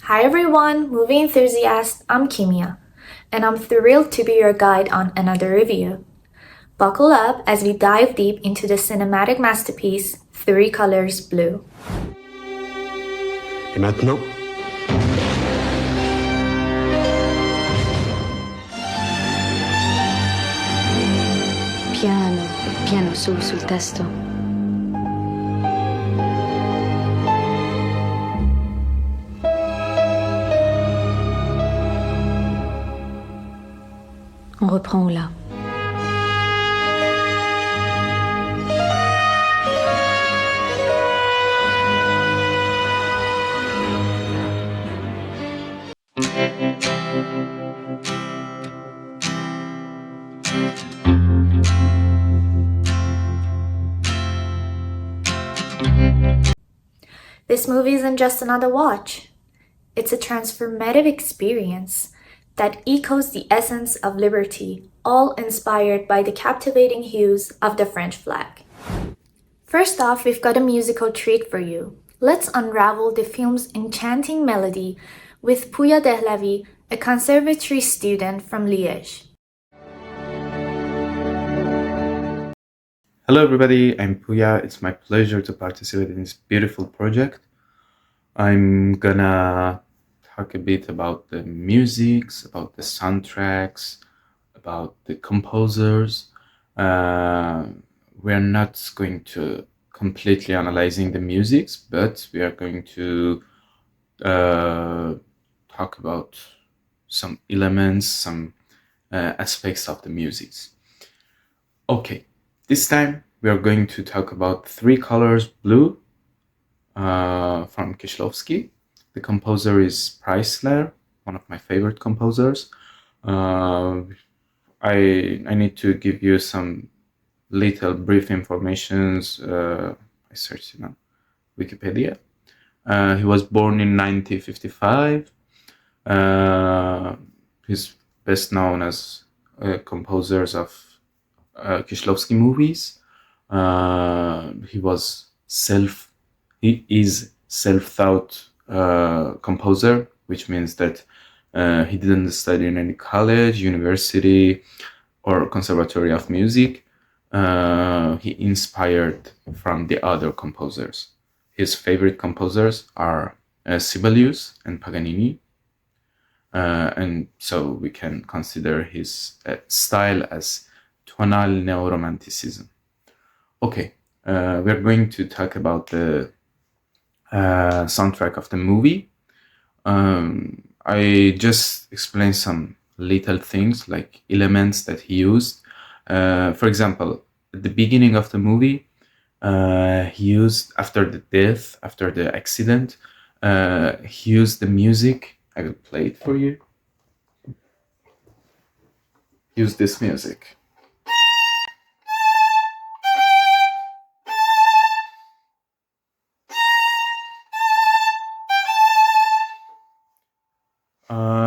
Hi everyone, movie enthusiasts, I'm Kimia, and I'm thrilled to be your guide on another review. Buckle up as we dive deep into the cinematic masterpiece, Three Colors Blue. Et maintenant, Piano, piano sul testo. On reprend là. This movie isn't just another watch. It's a transformative experience that echoes the essence of liberty, all inspired by the captivating hues of the French flag. First off, we've got a musical treat for you. Let's unravel the film's enchanting melody with Pouya Dehlavi, a conservatory student from Liège. Hello everybody, I'm Pouya. It's my pleasure to participate in this beautiful project. I'm gonna talk a bit about the musics, about the soundtracks, about the composers. We're not going to completely analyzing the musics, but we are going to talk about some elements, some aspects of the musics. Okay. This time we are going to talk about Three Colors Blue from Kieślowski. The composer is Preisler, one of my favorite composers. I need to give you some little brief informations. I searched on Wikipedia. He was born in 1955. He's best known as composers of Kieślowski movies. He is self-taught composer, which means that he didn't study in any college, university, or conservatory of music. He inspired from the other composers. His favorite composers are Sibelius and Paganini. And so we can consider his style as tonal neo-romanticism. Okay, we're going to talk about the soundtrack of the movie. I just explained some little things like elements that he used. For example, at the beginning of the movie, he used, after the accident, he used the music. I will play it for you. Use this music.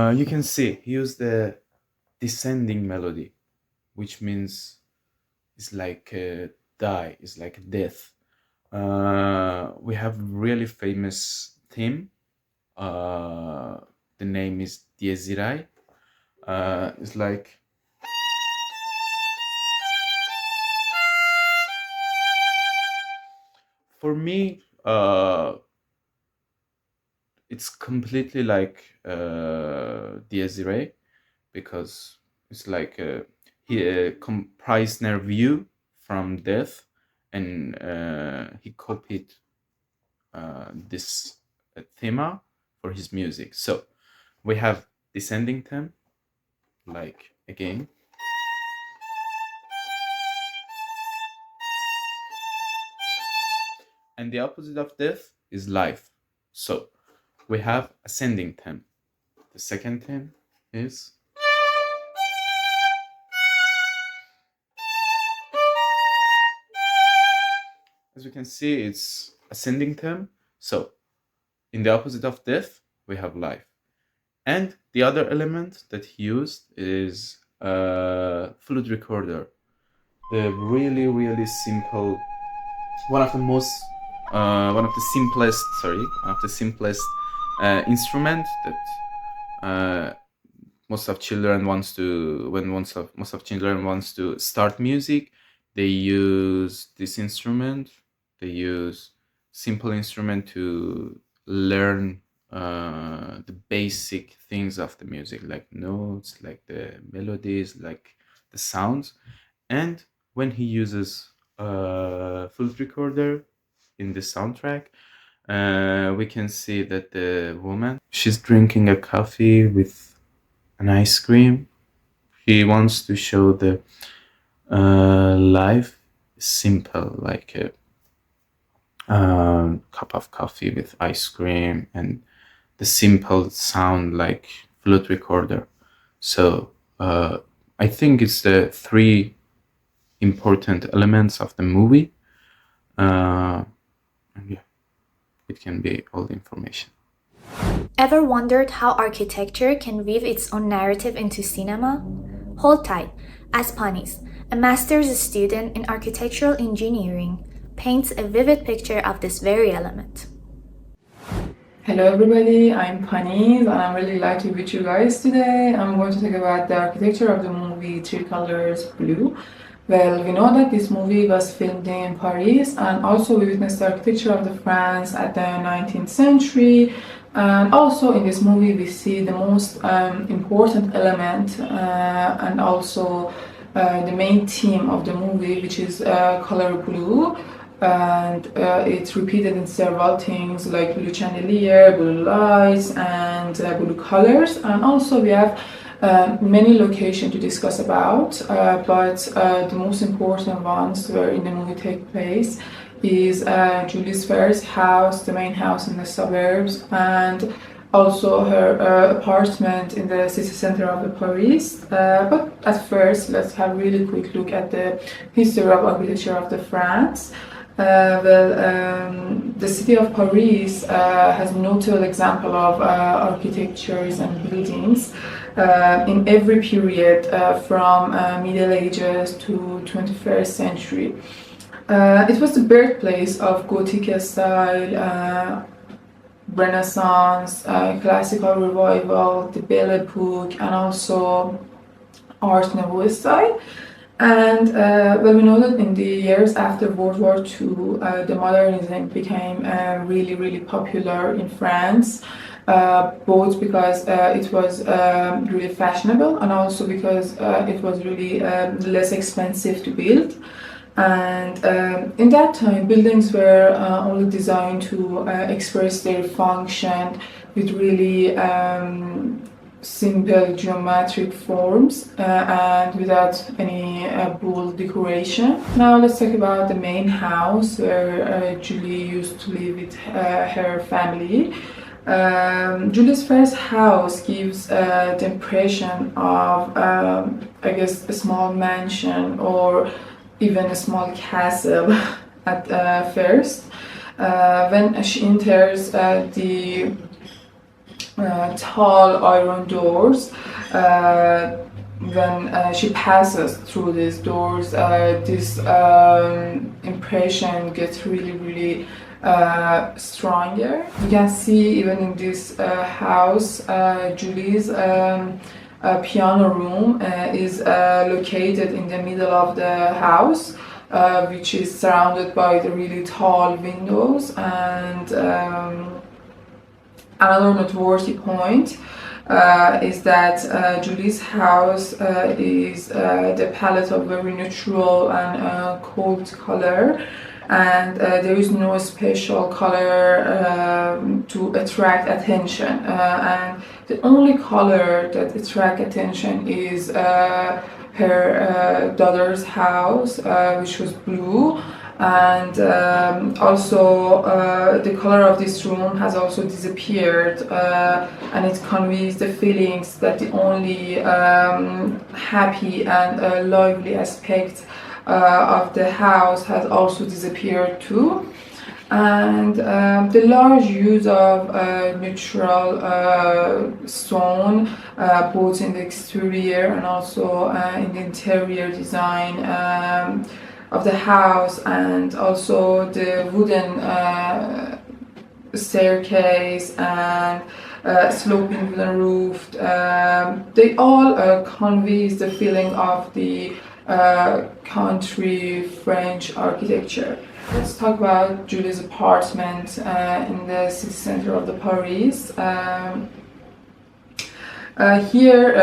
You can see he used the descending melody, which means it's like a die, it's like a death. We have really famous theme. The name is Desirai. It's like for me, it's completely like Desiree, because it's like he Preisner view from death, and he copied this theme for his music. So we have descending theme, like again. And the opposite of death is life. So we have ascending theme. The second theme is as you can see, it's ascending theme. So in the opposite of death, we have life. And the other element that he used is flute recorder. The really, really simple, one of the simplest instrument that most of children wants to when most of children wants to start music, they use this instrument. They use simple instrument to learn the basic things of the music, like notes, like the melodies, like the sounds. And when he uses a flute recorder in the soundtrack, we can see that the woman, she's drinking a coffee with an ice cream. He wants to show the life simple, like a cup of coffee with ice cream and the simple sound like flute recorder. So I think it's the three important elements of the movie. And yeah, it can be all the information. Ever wondered how architecture can weave its own narrative into cinema? Hold tight, as Panis, a master's student in architectural engineering, paints a vivid picture of this very element. Hello everybody, I'm Panis and I'm really glad to be with you guys today. I'm going to talk about the architecture of the movie Three Colors Blue. Well, we know that this movie was filmed in Paris, and also we witnessed the architecture of the France at the 19th century. And also in this movie we see the most important element and also the main theme of the movie, which is color blue. And it's repeated in several things like blue chandelier, blue lights, and blue colors. And also we have many locations to discuss about, but the most important ones where in the movie take place is Julie's first house, the main house in the suburbs, and also her apartment in the city center of the Paris. But at first, let's have a really quick look at the history of architecture of the France. The city of Paris has notable example of architectures and buildings in every period from Middle Ages to 21st century. It was the birthplace of Gothic style, Renaissance, classical revival, the Belle Epoque, and also Art Nouveau style. And we know that in the years after World War II, the modernism became really popular in France, both because it was really fashionable and also because it was really less expensive to build. And in that time, buildings were only designed to express their function with really simple geometric forms and without any bold decoration. Now let's talk about the main house where Julie used to live with her family. Julie's first house gives the impression of, I guess, a small mansion or even a small castle at first. When she enters the tall iron doors, when she passes through these doors, this impression gets really stronger. You can see even in this house, Julie's piano room is located in the middle of the house, which is surrounded by the really tall windows. And another noteworthy point is that Julie's house is the palette of very neutral and cold color, and there is no special color to attract attention, and the only color that attracts attention is her daughter's house, which was blue. And also the color of this room has also disappeared, and it conveys the feelings that the only happy and lively aspect of the house has also disappeared too. And the large use of neutral stone, both in the exterior and also in the interior design of the house, and also the wooden staircase and sloping wooden roof. They all convey the feeling of the country French architecture. Let's talk about Julie's apartment in the city center of the Paris. Here,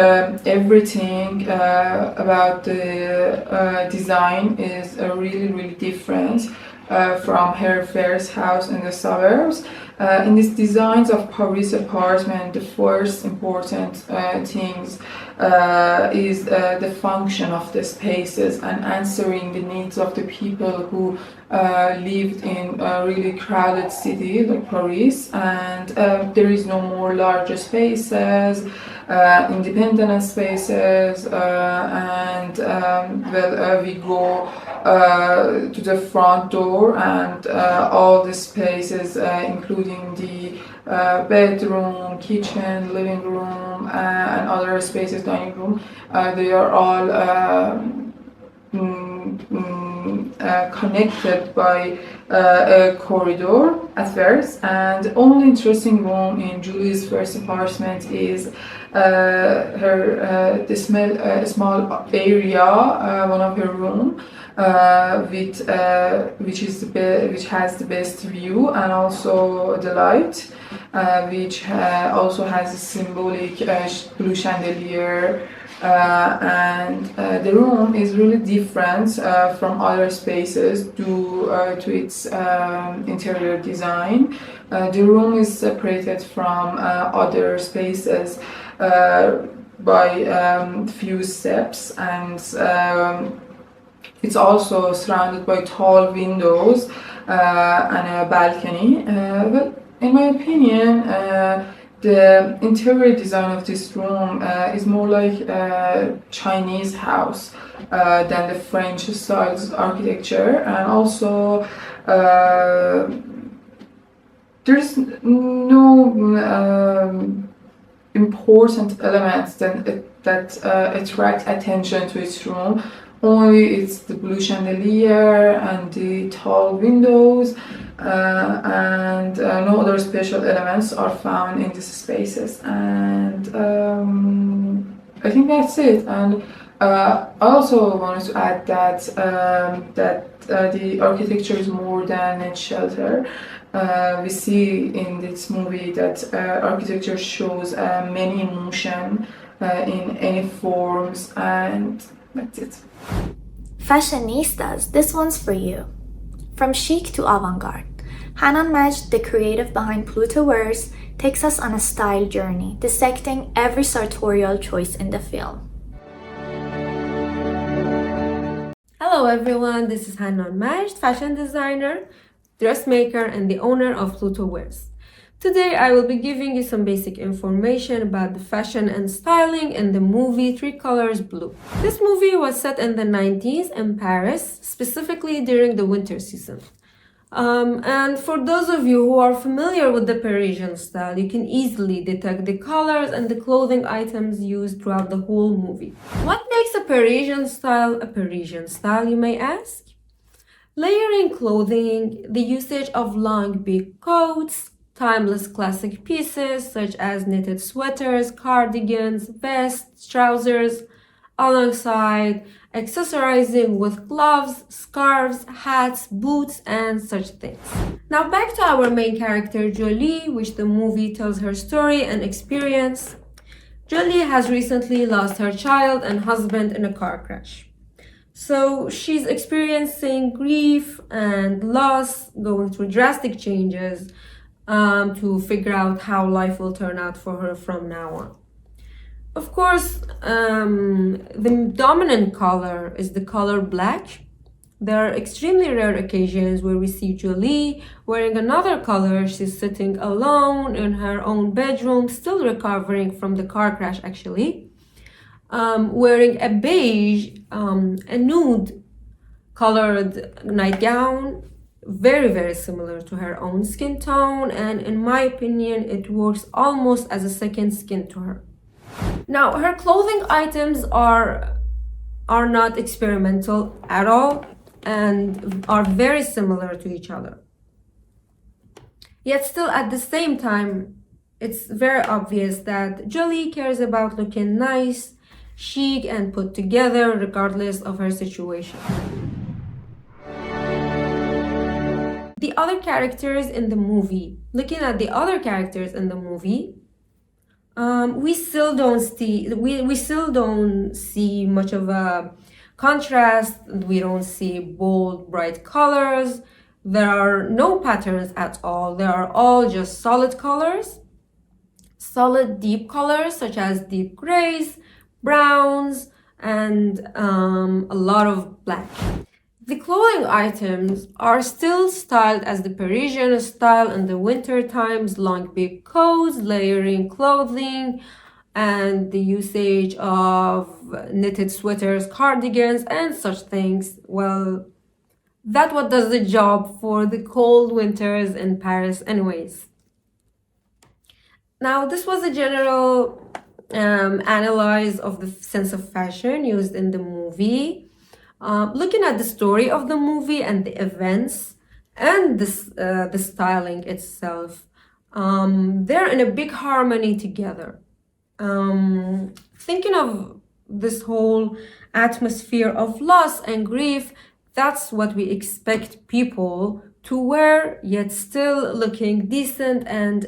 everything about the design is really different from her first house in the suburbs. In these designs of Paris apartment, the first important things is the function of the spaces and answering the needs of the people who lived in a really crowded city like Paris, and there is no more larger spaces, independent spaces, and we go to the front door, and all the spaces, including the bedroom, kitchen, living room, and other spaces, dining room, they are all connected by a corridor at first. And the only interesting room in Julie's first apartment is the small area, one of her room, which has the best view and also the light, which also has a symbolic blue chandelier. And the room is really different from other spaces due to its interior design. The room is separated from other spaces by few steps, and it's also surrounded by tall windows and a balcony. But in my opinion, the interior design of this room is more like a Chinese house than the French style architecture, and also there's no important elements that attract attention to its room. Only it's the blue chandelier and the tall windows, and no other special elements are found in these spaces. And I think that's it. And I also wanted to add that the architecture is more than a shelter. We see in this movie that architecture shows many emotion in any forms, and that's it. Fashionistas, this one's for you. From chic to avant-garde, Hanan Majd, the creative behind Pluto Wears, takes us on a style journey, dissecting every sartorial choice in the film. Hello everyone, this is Hanan Majd, fashion designer, dressmaker, and the owner of Pluto Wears. Today I will be giving you some basic information about the fashion and styling in the movie Three Colors Blue. This movie was set in the 90s in Paris, specifically during the winter season. And for those of you who are familiar with the Parisian style, you can easily detect the colors and the clothing items used throughout the whole movie. What makes a Parisian style, you may ask? Layering clothing, the usage of long big coats, timeless classic pieces such as knitted sweaters, cardigans, vests, trousers, alongside accessorizing with gloves, scarves, hats, boots, and such things. Now back to our main character Jolie, which the movie tells her story and experience. Jolie has recently lost her child and husband in a car crash. So she's experiencing grief and loss, going through drastic changes to figure out how life will turn out for her from now on. Of course, the dominant color is the color black. There are extremely rare occasions where we see Jolie wearing another color. She's sitting alone in her own bedroom, still recovering from the car crash actually, wearing a beige, a nude colored nightgown, very similar to her own skin tone, and in my opinion it works almost as a second skin to her. Now her clothing items are not experimental at all and are very similar to each other. Yet still at the same time, it's very obvious that Jolie cares about looking nice, chic, and put together regardless of her situation. The other characters in the movie, looking at the other characters in the movie, we still don't see much of a contrast. We don't see bold, bright colors. There are no patterns at all. They are all just solid colors, solid deep colors such as deep grays, browns, and a lot of black. The clothing items are still styled as the Parisian style in the winter times, long big coats, layering clothing, and the usage of knitted sweaters, cardigans, and such things. Well, that's what does the job for the cold winters in Paris anyways. Now, this was a general analyze of the sense of fashion used in the movie. Looking at the story of the movie and the events and the styling itself, they're in a big harmony together. Thinking of this whole atmosphere of loss and grief, that's what we expect people to wear, yet still looking decent and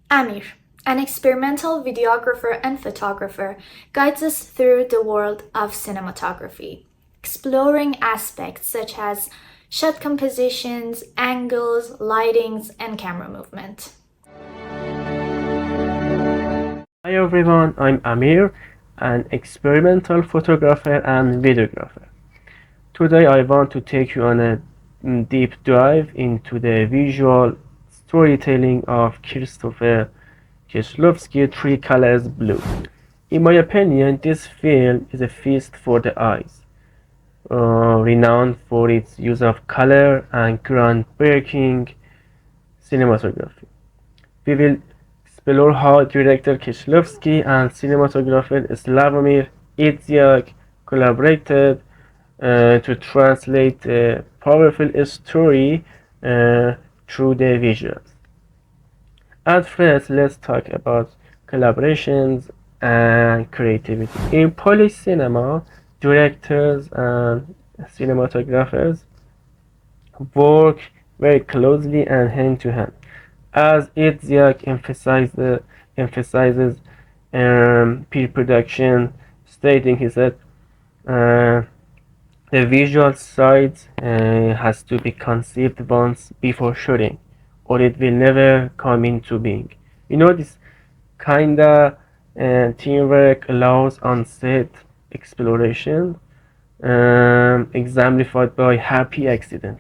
Amir, an experimental videographer and photographer, guides us through the world of cinematography, exploring aspects such as shot compositions, angles, lightings, and camera movement. Hi everyone, I'm Amir, an experimental photographer and videographer. Today I want to take you on a deep dive into the visual storytelling of Krzysztof Kieślowski, Three Colors Blue. In my opinion, this film is a feast for the eyes, renowned for its use of color and groundbreaking cinematography. We will explore how director Kieślowski and cinematographer Sławomir Idziak collaborated to translate a powerful story through the visuals. At first, let's talk about collaborations and creativity. In Polish cinema, directors and cinematographers work very closely and hand to hand. As Idziak emphasizes pre-production, stating he said the visual side has to be conceived once before shooting, or it will never come into being. You know, this kinda teamwork allows on-set exploration, exemplified by Happy Accident,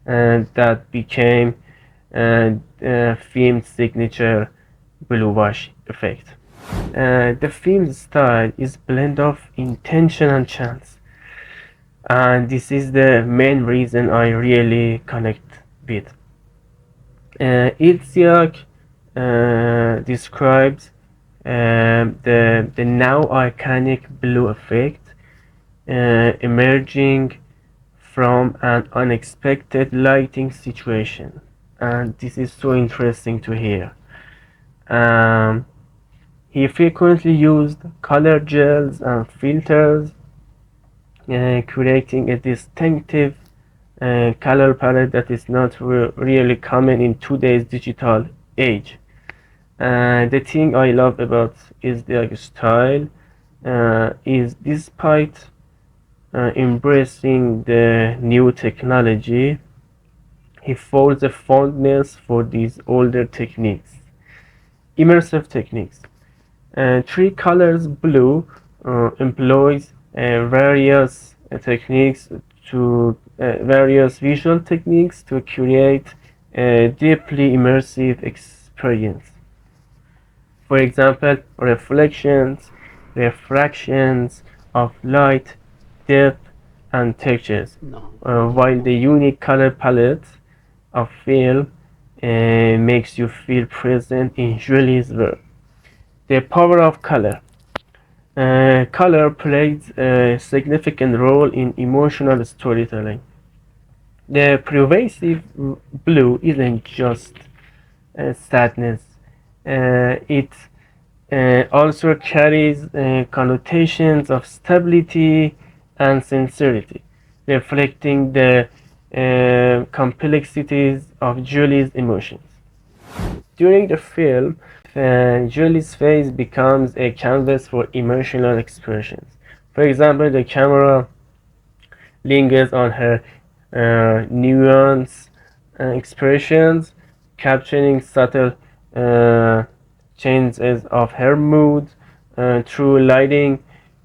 and that became film's signature blue wash effect. The film's style is blend of intention and chance, and this is the main reason I really connect with. Idziak describes the now iconic blue effect emerging from an unexpected lighting situation, and this is so interesting to hear. He frequently used color gels and filters, creating a distinctive color palette that is not really common in today's digital age. The thing I love about is the style is despite embracing the new technology, he holds a fondness for these older techniques, immersive techniques. Three Colors Blue employs various techniques to various visual techniques to create a deeply immersive experience. For example, reflections, refractions of light, depth, and textures, while the unique color palette of film makes you feel present in Julie's work. The power of color. Color plays a significant role in emotional storytelling. The pervasive blue isn't just sadness, it also carries connotations of stability and sincerity, reflecting the complexities of Julie's emotions. During the film, Julie's face becomes a canvas for emotional expressions. For example, the camera lingers on her nuanced expressions, capturing subtle uh, changes of her mood through lighting,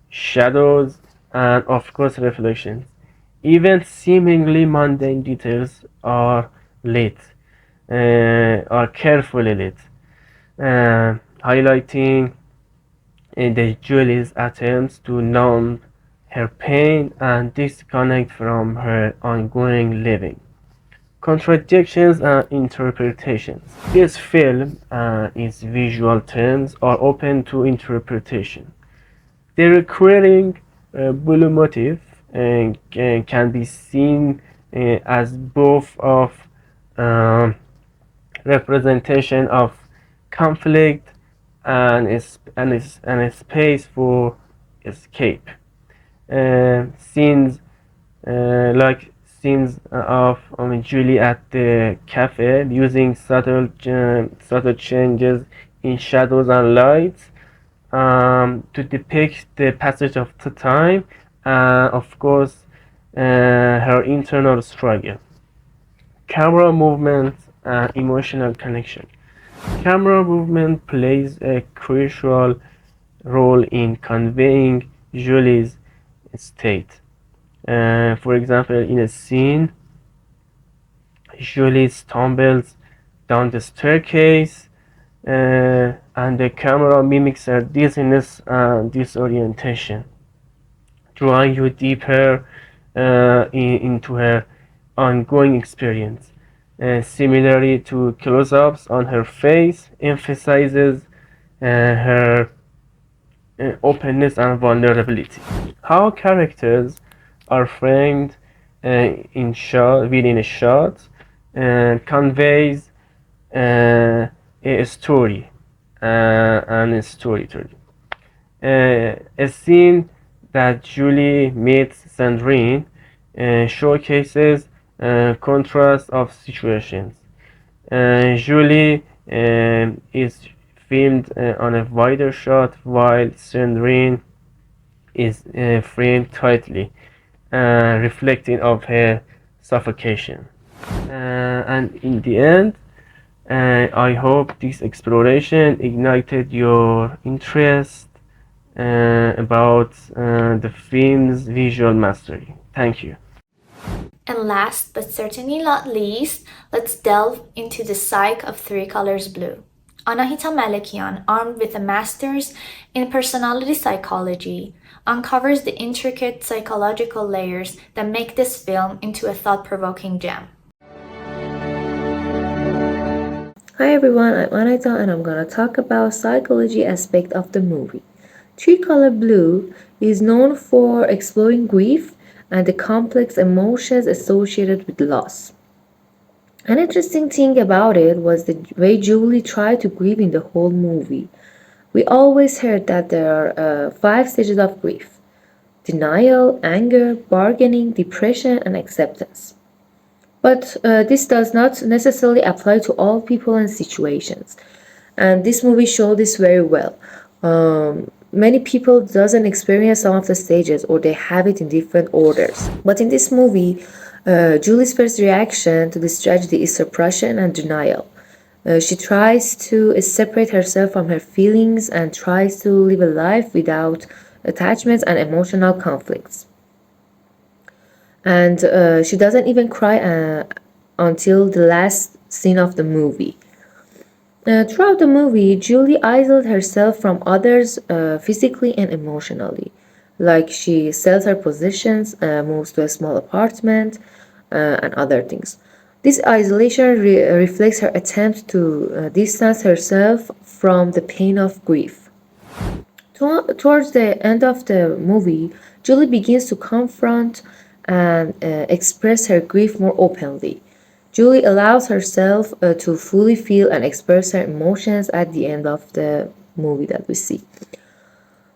shadows, and of course reflections. Even seemingly mundane details are carefully lit, highlighting the Julie's attempts to numb her pain and disconnect from her ongoing living. Contradictions and interpretations. This film and its visual terms are open to interpretation. The recurring blue motif can be seen as both of um, representation of conflict and a space for escape. Scenes like scenes of Julie at the cafe using subtle changes in shadows and lights to depict the passage of the time and of course her internal struggle. Camera movement and emotional connection. Camera movement plays a crucial role in conveying Julie's state. For example, in a scene, Julie stumbles down the staircase and the camera mimics her dizziness and disorientation, drawing you deeper into her ongoing experience. Similarly to close-ups on her face, emphasizes her openness and vulnerability. How characters are framed within a shot conveys a story and a storytelling. A scene that Julie meets Sandrine showcases contrast of situations. Julie is filmed on a wider shot while Sandrine is framed tightly, reflecting of her suffocation. And in the end, I hope this exploration ignited your interest about the film's visual mastery. Thank you. And last but certainly not least, let's delve into the psyche of Three Colors Blue. Anahita Melekian, armed with a master's in personality psychology, uncovers the intricate psychological layers that make this film into a thought-provoking gem. Hi everyone, I'm Anahita and I'm gonna talk about psychology aspect of the movie. Three Color Blue is known for exploring grief and the complex emotions associated with loss. An interesting thing about it was the way Julie tried to grieve in the whole movie. We always heard that there are 5 stages of grief: denial, anger, bargaining, depression, and acceptance. But this does not necessarily apply to all people and situations. And this movie showed this very well. Many people doesn't experience some of the stages or they have it in different orders. But in this movie, Julie's first reaction to this tragedy is suppression and denial. She tries to separate herself from her feelings and tries to live a life without attachments and emotional conflicts. And she doesn't even cry until the last scene of the movie. Throughout the movie, Julie isolates herself from others physically and emotionally. Like she sells her possessions, moves to a small apartment, and other things. This isolation reflects her attempt to distance herself from the pain of grief. Towards the end of the movie, Julie begins to confront and express her grief more openly. Julie allows herself to fully feel and express her emotions at the end of the movie that we see.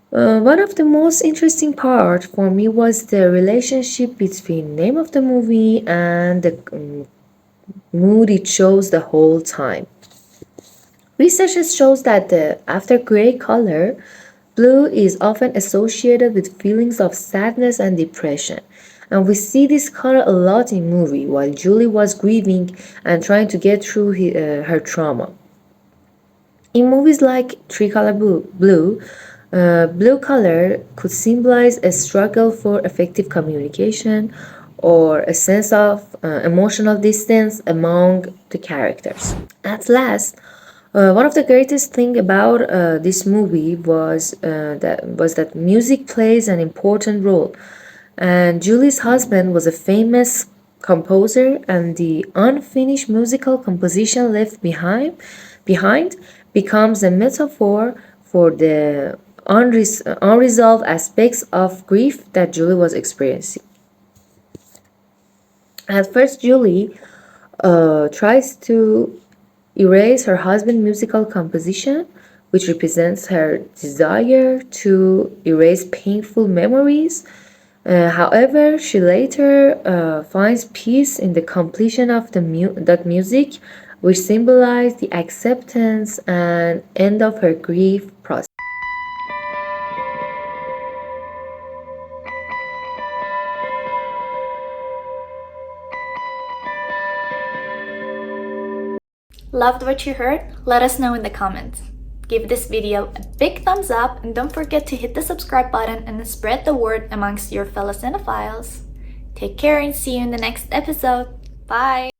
One of the most interesting part for me was the relationship between name of the movie and the mood it shows the whole time. Research shows that after gray color, blue is often associated with feelings of sadness and depression. And we see this color a lot in movie while Julie was grieving and trying to get through her trauma. In movies like Tricolor Blue, blue color could symbolize a struggle for effective communication or a sense of emotional distance among the characters. At last, one of the greatest thing about this movie was that music plays an important role, and Julie's husband was a famous composer, and the unfinished musical composition left behind becomes a metaphor for the unresolved aspects of grief that Julie was experiencing. At first, Julie tries to erase her husband's musical composition, which represents her desire to erase painful memories. However, she later finds peace in the completion of that music, which symbolized the acceptance and end of her grief process. Loved what you heard? Let us know in the comments. Give this video a big thumbs up and don't forget to hit the subscribe button and spread the word amongst your fellow cinephiles. Take care and see you in the next episode. Bye!